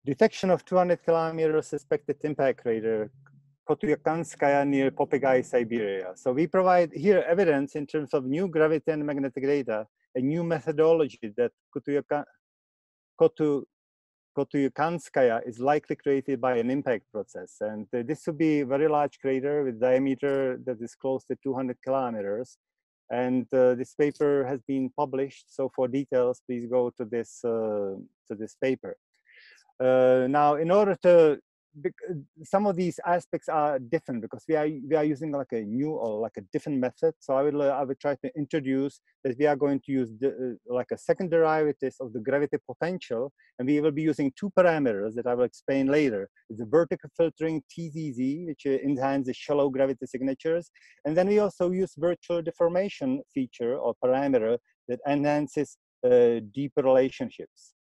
Detection of 200 kilometers suspected impact crater, Kotuykanskaya near Popigai, Siberia. So we provide here evidence in terms of new gravity and magnetic data, a new methodology that Kotuykanskaya is likely created by an impact process. And this would be a very large crater with diameter that is close to 200 kilometers. And this paper has been published. So for details, please go to this paper. Now, in order to, some of these aspects are different because we are using like a new or like a different method. So I would try to introduce that we are going to use like a second derivative of the gravity potential, and we will be using two parameters that I will explain later. It's the vertical filtering TZZ, which enhances shallow gravity signatures, and then we also use virtual deformation feature or parameter that enhances deeper relationships.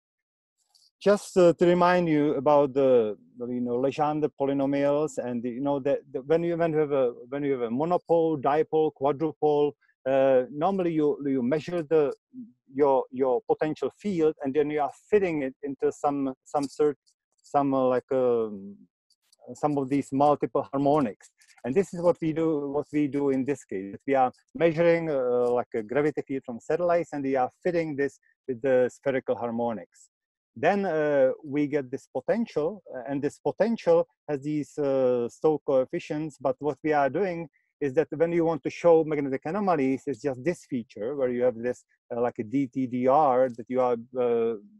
Just to remind you about the Legendre polynomials, and that when you have a monopole, dipole, quadrupole, normally you measure your potential field, and then you are fitting it into some of these multiple harmonics. And this is what we do in this case. We are measuring like a gravity field from satellites, and we are fitting this with the spherical harmonics. Then we get this potential, and this potential has these Stokes coefficients. But what we are doing is that when you want to show magnetic anomalies, it's just this feature where you have this like a dTdr that you are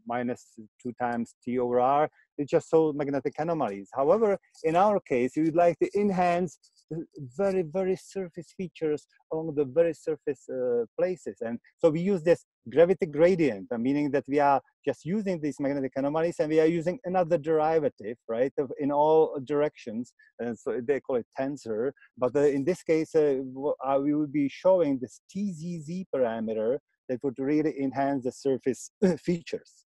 minus 2 times t over r. It just shows magnetic anomalies. However, in our case, we would like to enhance very, very surface features along the very surface places. And so we use this gravity gradient, meaning that we are just using these magnetic anomalies, and we are using another derivative, right, in all directions. And so they call it tensor. But in this case, we will be showing this TZZ parameter that would really enhance the surface features.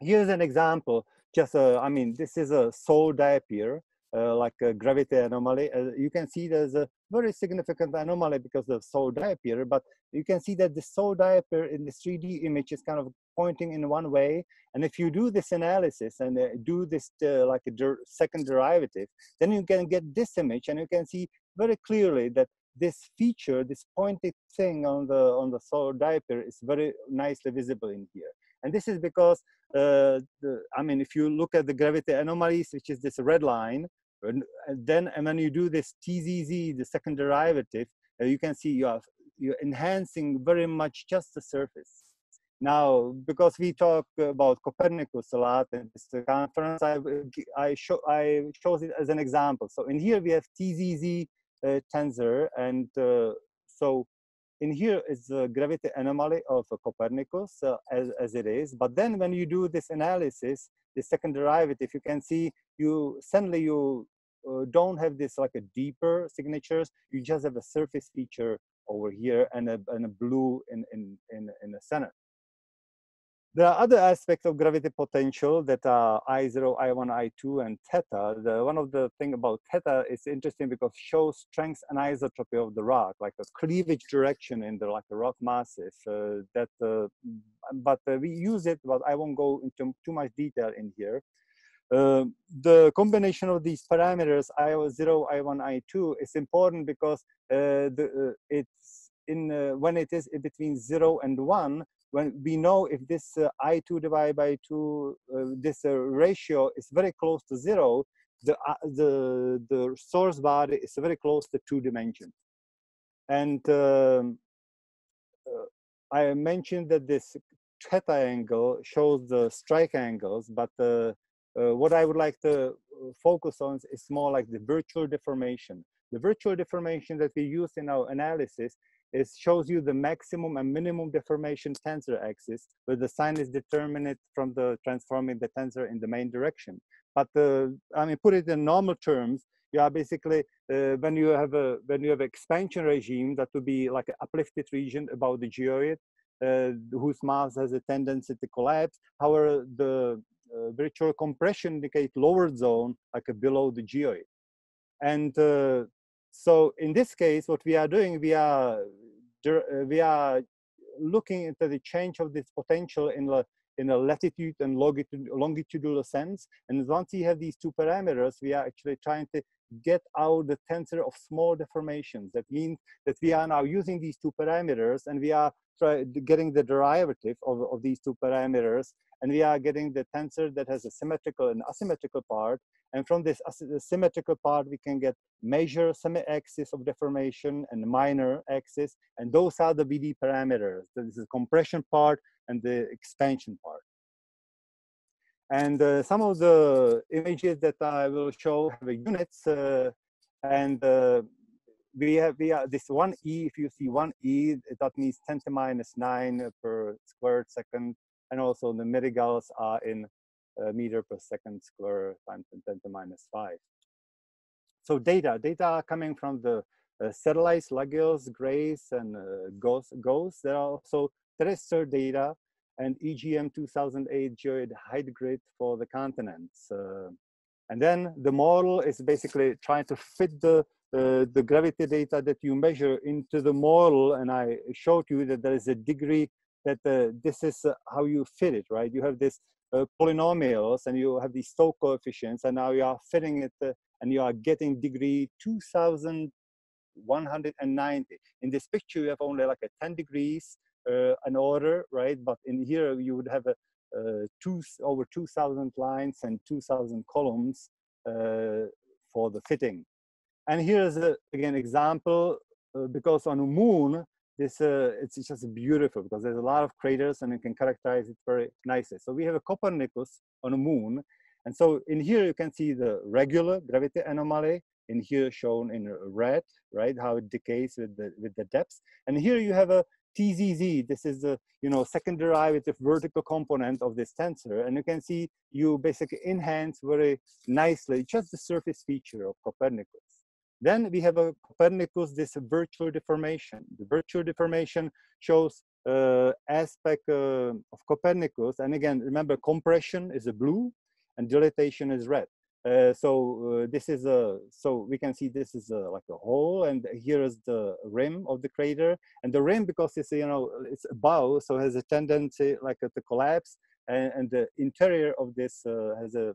Here's an example. Just, I mean, this is a soul diapir, like a gravity anomaly. You can see there's a very significant anomaly because of soul diapir, but you can see that the soul diapir in the 3D image is kind of pointing in one way. And if you do this analysis and do this like a second derivative, then you can get this image, and you can see very clearly that this feature, this pointed thing on the soul diapir, is very nicely visible in here. And this is because, I mean, if you look at the gravity anomalies, which is this red line, and when you do this TZZ, the second derivative, you can see you're enhancing very much just the surface. Now, because we talk about Copernicus a lot in this conference, I chose it as an example. So in here we have TZZ tensor, and so in here is the gravity anomaly of Copernicus as it is. But then when you do this analysis, the second derivative, you can see suddenly you don't have this like a deeper signatures. You just have a surface feature over here and a blue in the center. There are other aspects of gravity potential that are I0, I1, I2, and theta. One of the thing about theta is interesting because it shows strength and isotropy of the rock, like a cleavage direction in the rock massive. But we use it, but I won't go into too much detail in here. The combination of these parameters, I0, I1, I2, is important because it's when it is in between 0 and 1, when we know if this I2 divided by 2, this ratio is very close to 0, the source body is very close to 2 dimensions. And I mentioned that this theta angle shows the strike angles, but what I would like to focus on is more like the virtual deformation. The virtual deformation that we use in our analysis shows you the maximum and minimum deformation tensor axis, where the sign is determined from the transforming the tensor in the main direction. But I mean, put it in normal terms, you are basically when you have expansion regime, that would be like an uplifted region above the geoid, whose mass has a tendency to collapse. However, the virtual compression indicates lower zone, like below the geoid. And so in this case, what we are doing, we are looking into the change of this potential in a latitude and longitudinal sense. And once you have these two parameters, we are actually trying to get out the tensor of small deformations. That means that we are now using these two parameters and we are getting the derivative of these two parameters, and we are getting the tensor that has a symmetrical and asymmetrical part. And from this symmetrical part, we can get major semi-axis of deformation and minor axis, and those are the BD parameters. This is the compression part and the expansion part. And some of the images that I will show have units, and we have this 1e. If you see 1e, that means 10 to minus 9 per squared second, and also the medigals are in meter per second square times 10 to minus 5. So data are coming from the satellites, Lagos, Grace, and GOES. There are also terrestrial data and EGM 2008 geoid height grid for the continents. And then the model is basically trying to fit the gravity data that you measure into the model. And I showed you that there is a degree that this is how you fit it, right? You have this polynomials and you have these Stokes coefficients, and now you are fitting it and you are getting degree 2190. In this picture, you have only like a 10 degrees an order, right? But in here, you would have over 2,000 lines and 2,000 columns for the fitting. And here's again example, because on the moon, this it's just beautiful because there's a lot of craters and you can characterize it very nicely. So we have a Copernicus on the moon. And so in here, you can see the regular gravity anomaly, in here shown in red, right? How it decays with the depths. And here you have a TZZ. This is the second derivative vertical component of this tensor. And you can see you basically enhance very nicely just the surface feature of Copernicus. Then we have a Copernicus, this virtual deformation. The virtual deformation shows aspect of Copernicus. And again, remember, compression is a blue and dilatation is red. This is so we can see this is like a hole, and here is the rim of the crater. And the rim, because it's it's above, so has a tendency like to collapse. And the interior of this has a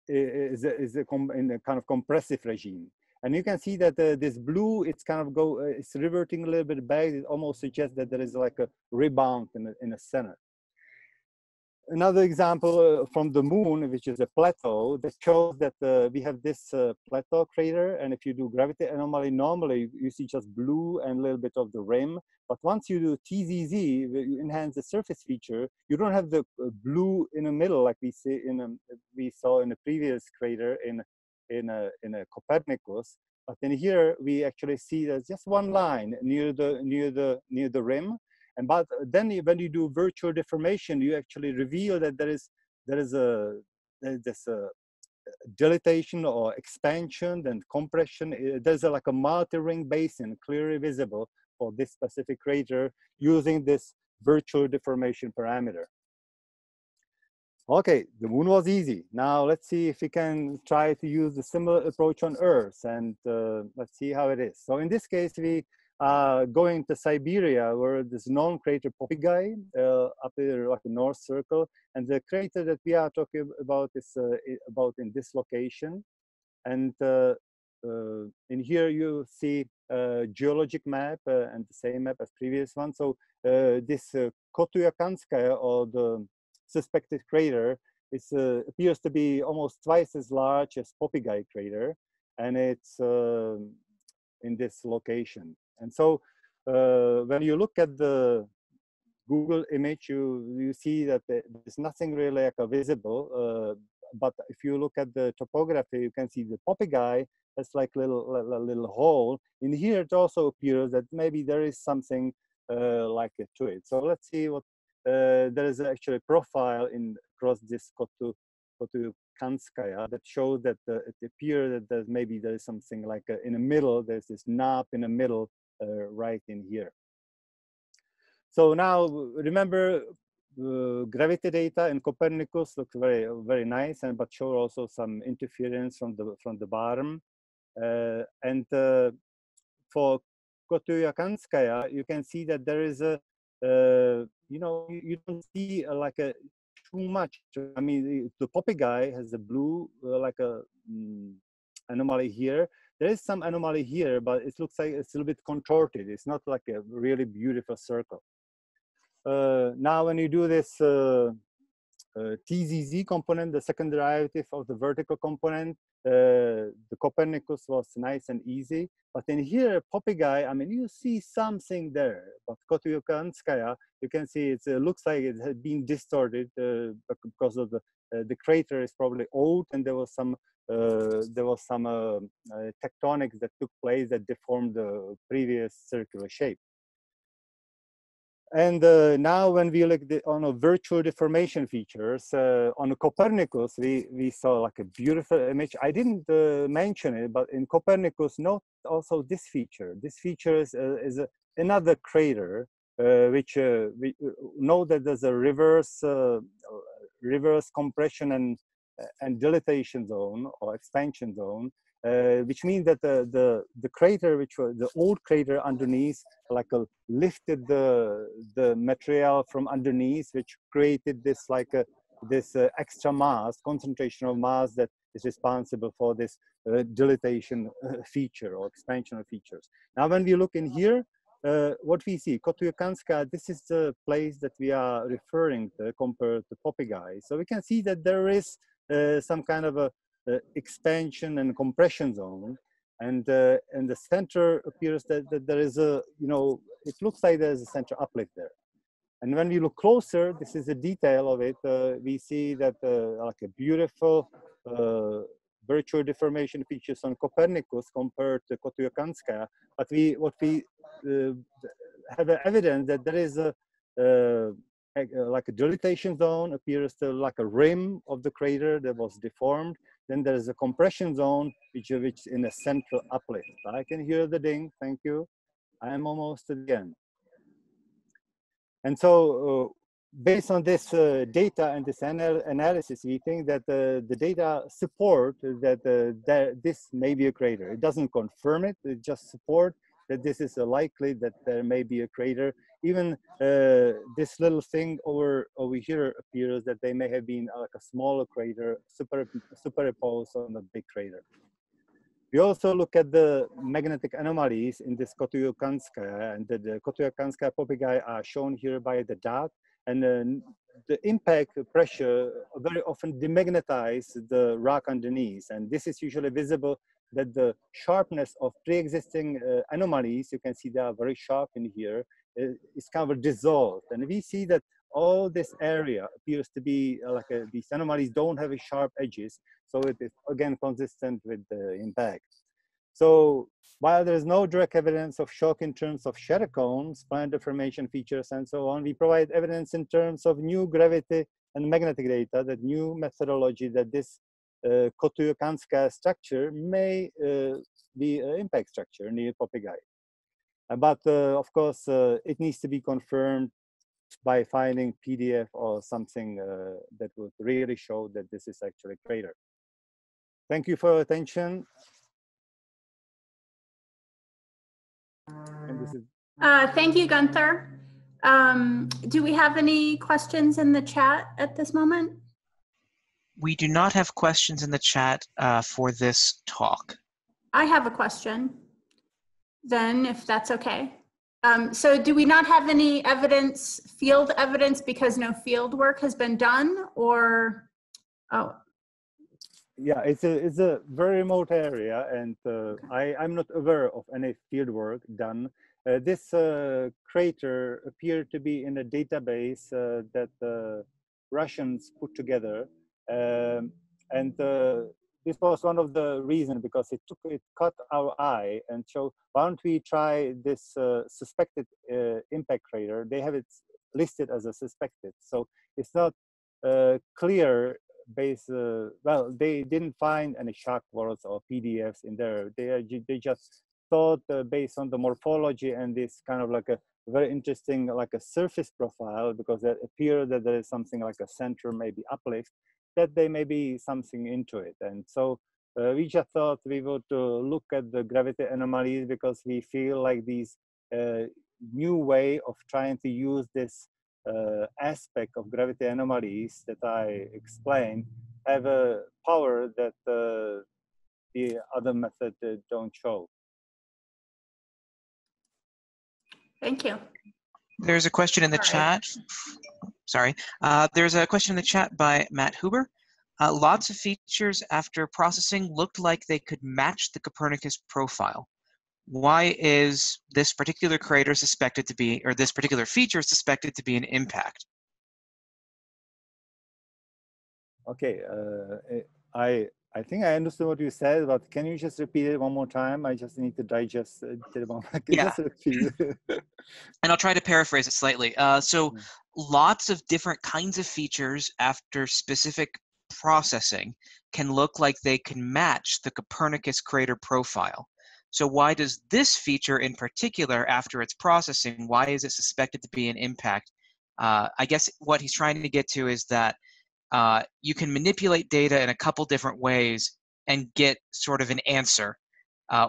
in a kind of compressive regime. And you can see that this blue, it's kind of it's reverting a little bit back. It almost suggests that there is like a rebound in the center. Another example from the moon, which is a plateau, that shows that we have this plateau crater. And if you do gravity anomaly, normally you see just blue and a little bit of the rim. But once you do TZZ, you enhance the surface feature, you don't have the blue in the middle like we saw in the previous crater in a Copernicus. But in here, we actually see there's just one line near the rim. And but then when you do virtual deformation, you actually reveal that there is this dilatation or expansion and compression. There's like a multi-ring basin clearly visible for this specific crater using this virtual deformation parameter. Okay, the moon was easy. Now let's see if we can try to use the similar approach on Earth, and let's see how it is. So in this case, we going to Siberia, where this known crater Popigai up there, like a north circle, and the crater that we are talking about is about in this location. And in here you see a geologic map and the same map as previous one. So this Kotuykanskaya, or the suspected crater, appears to be almost twice as large as Popigai crater, and it's in this location. And so when you look at the Google image, you see that there's nothing really like visible. But if you look at the topography, you can see the Popigai has like a little hole. In here, it also appears that maybe there is something like it to it. So let's see what there is actually a profile across this Kotuykanskaya that shows that it appears that maybe there is something like in the middle. There's this knob in the middle right in here. So now remember, gravity data in Copernicus looks very nice, but show also some interference from the bottom. And for Kotuykanskaya, you can see that there is a, you know, you don't see like a too much. I mean, the Popigai has a blue, like a anomaly here. There is some anomaly here, but it looks like it's a little bit contorted. It's not like a really beautiful circle. Now, when you do this TZZ component, the second derivative of the vertical component, the Copernicus was nice and easy. But in here, Popigai, I mean, you see something there. But Kotuykanskaya, you can see it looks like it had been distorted because of the crater is probably old, and there was some tectonics that took place that deformed the previous circular shape. And now when we look on a virtual deformation features, on a Copernicus, we saw like a beautiful image. I didn't mention it, but in Copernicus, note also this feature. This feature is another crater, which we know that there's a reverse compression and dilatation zone or expansion zone, which means that the crater, which was the old crater underneath, like lifted the material from underneath, which created this this extra mass, concentration of mass that is responsible for this dilatation feature or expansional features. Now, when we look in here, what we see, Kotuykanskaya, this is the place that we are referring to compared to Popigai. So we can see that there is some kind of a expansion and compression zone, and the center appears that there is a, you know, it looks like there's a center uplift there. And when we look closer, this is a detail of it. We see that like a beautiful virtual deformation features on Copernicus compared to Kotuykanskaya. But what we have evidence that there is a like a dilatation zone appears to like a rim of the crater that was deformed. Then there is a compression zone which in a central uplift. I can hear the ding. Thank you. I am almost at the end. And so based on this data and this analysis, we think that the data support that this may be a crater. It doesn't confirm it, it just supports that this is likely that there may be a crater. Even this little thing over here appears that they may have been like a smaller crater superimposed on the big crater. We also look at the magnetic anomalies in this Kotuykanskaya, and the Kotuykanskaya Popigai are shown here by the dot. And the impact pressure very often demagnetize the rock underneath. And this is usually visible that the sharpness of pre-existing anomalies, you can see they are very sharp in here, is kind of dissolved. And we see that all this area appears to be like these anomalies don't have sharp edges. So it is again consistent with the impact. So while there is no direct evidence of shock in terms of shadow cones, planar deformation features, and so on, we provide evidence in terms of new gravity and magnetic data, that new methodology that this Kotuykanskaya structure may be an impact structure near Popigai. But of course, it needs to be confirmed by finding PDF or something that would really show that this is actually a crater. Thank you for your attention. And this is thank you, Gunther. Do we have any questions in the chat at this moment? We do not have questions in the chat for this talk. I have a question then, if that's okay. So do we not have any evidence, field evidence, because no field work has been done, or, oh. Yeah, it's a very remote area, and I'm not aware of any field work done. This crater appeared to be in a database that Russians put together, and this was one of the reasons, because it caught our eye and showed, why don't we try this suspected impact crater? They have it listed as a suspected, so it's not clear. Well, they didn't find any shock words or PDFs in there. They just thought based on the morphology and this kind of like a very interesting like a surface profile, because it appeared that there is something like a center maybe uplift, that there may be something into it. And so we just thought we would look at the gravity anomalies because we feel like these new way of trying to use this aspect of gravity anomalies that I explained have a power that the other method don't show. Thank you. There's a question in the chat. Sorry. There's a question in the chat by Matt Huber. Lots of features after processing looked like they could match the Copernicus profile. Why is this particular crater suspected to be, or this particular feature suspected to be an impact? Okay, I think I understood what you said, but can you just repeat it one more time? I just need to digest it. Yeah. Just repeat it. And I'll try to paraphrase it slightly. So lots of different kinds of features after specific processing can look like they can match the Copernicus crater profile. So why does this feature in particular, after its processing, why is it suspected to be an impact? I guess what he's trying to get to is that you can manipulate data in a couple different ways and get sort of an answer.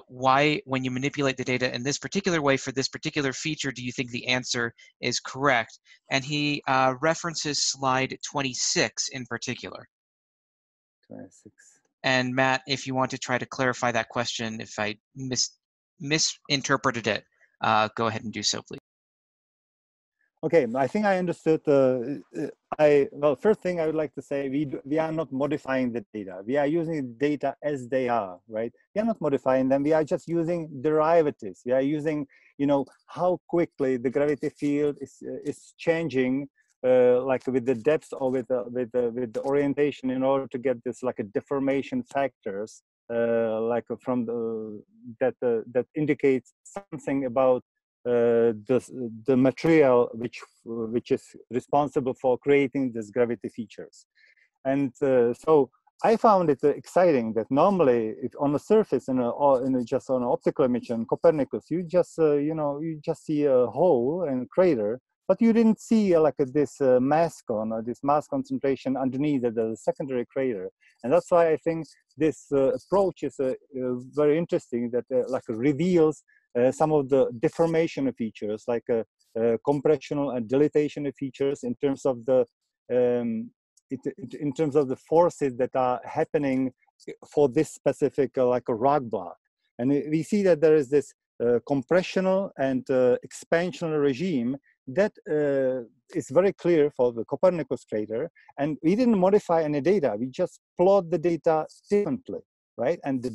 Why, when you manipulate the data in this particular way for this particular feature, do you think the answer is correct? And he references slide 26 in particular. 26. And Matt, if you want to try to clarify that question, if I misinterpreted it, go ahead and do so, please. Okay, I think I understood. Well, first thing I would like to say, we are not modifying the data. We are using data as they are, right? We are not modifying them. We are just using derivatives. We are using, you know, how quickly the gravity field is changing, like with the depth or with the orientation, in order to get this like a deformation factors, like from that indicates something about the material which is responsible for creating these gravity features. And so I found it exciting that normally if on the surface just on an optical image in Copernicus, you just you know, you just see a hole and crater, but you didn't see like this mass concentration underneath the secondary crater. And that's why I think this approach is very interesting, that like reveals some of the deformation features, like compressional and dilatation features in terms of the in terms of the forces that are happening for this specific like a rock block. And we see that there is this compressional and expansional regime that is very clear for the Copernicus crater. And we didn't modify any data. We just plot the data differently, right? And the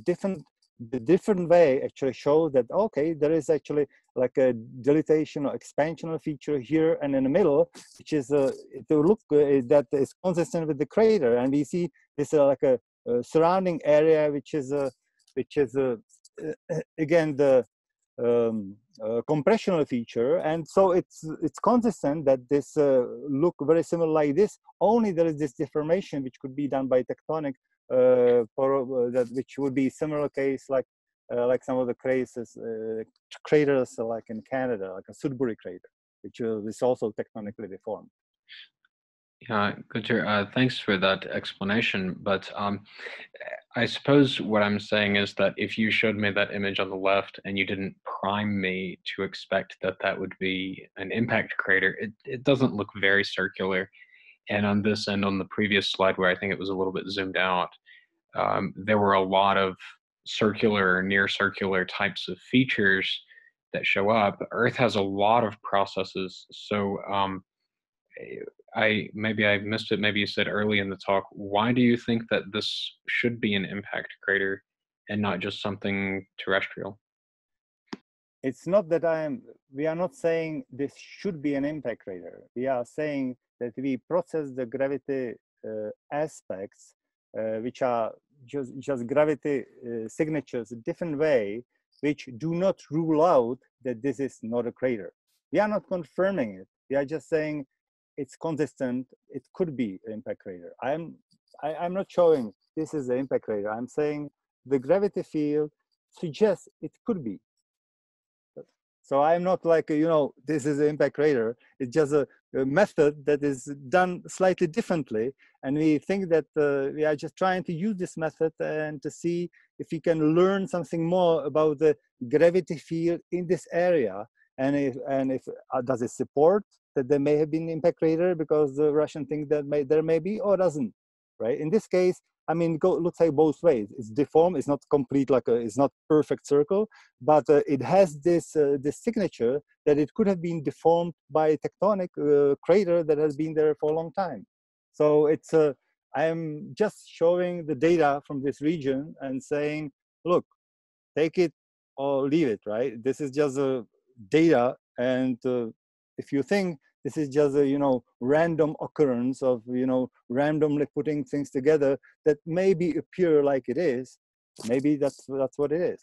different way actually shows that, okay, there is actually like a dilatation or expansional feature here and in the middle, which is to look that is consistent with the crater. And we see this like a surrounding area, which is again the compressional feature. And so it's consistent that this look very similar like this, only there is this deformation which could be done by tectonic which would be similar case like some of the craters like in Canada, like a Sudbury crater, which is also tectonically deformed. Yeah, Kotuyr, thanks for that explanation. But I suppose what I'm saying is that if you showed me that image on the left and you didn't prime me to expect that that would be an impact crater, it doesn't look very circular. And on this end, on the previous slide where I think it was a little bit zoomed out, there were a lot of circular or near circular types of features that show up. Earth has a lot of processes. So maybe I missed it, maybe you said early in the talk, why do you think that this should be an impact crater and not just something terrestrial? It's not that we are not saying this should be an impact crater. We are saying that we process the gravity aspects, which are just gravity signatures a different way, which do not rule out that this is not a crater. We are not confirming it. We are just saying it's consistent. It could be an impact crater. I'm not showing this is the impact crater. I'm saying the gravity field suggests it could be. So I'm not like, you know, this is an impact crater. It's just method that is done slightly differently, and we think that we are just trying to use this method and to see if we can learn something more about the gravity field in this area, and if does it support that there may have been impact crater because the Russian think that there may be, or doesn't, right? In this case, I mean, looks like both ways. It's deformed. It's not complete, like it's not perfect circle, but it has this this signature that it could have been deformed by a tectonic crater that has been there for a long time. So it's I am just showing the data from this region and saying, look, take it or leave it, right? This is just a data, and if you think this is just a random occurrence of randomly putting things together that maybe appear like it is, maybe that's what it is.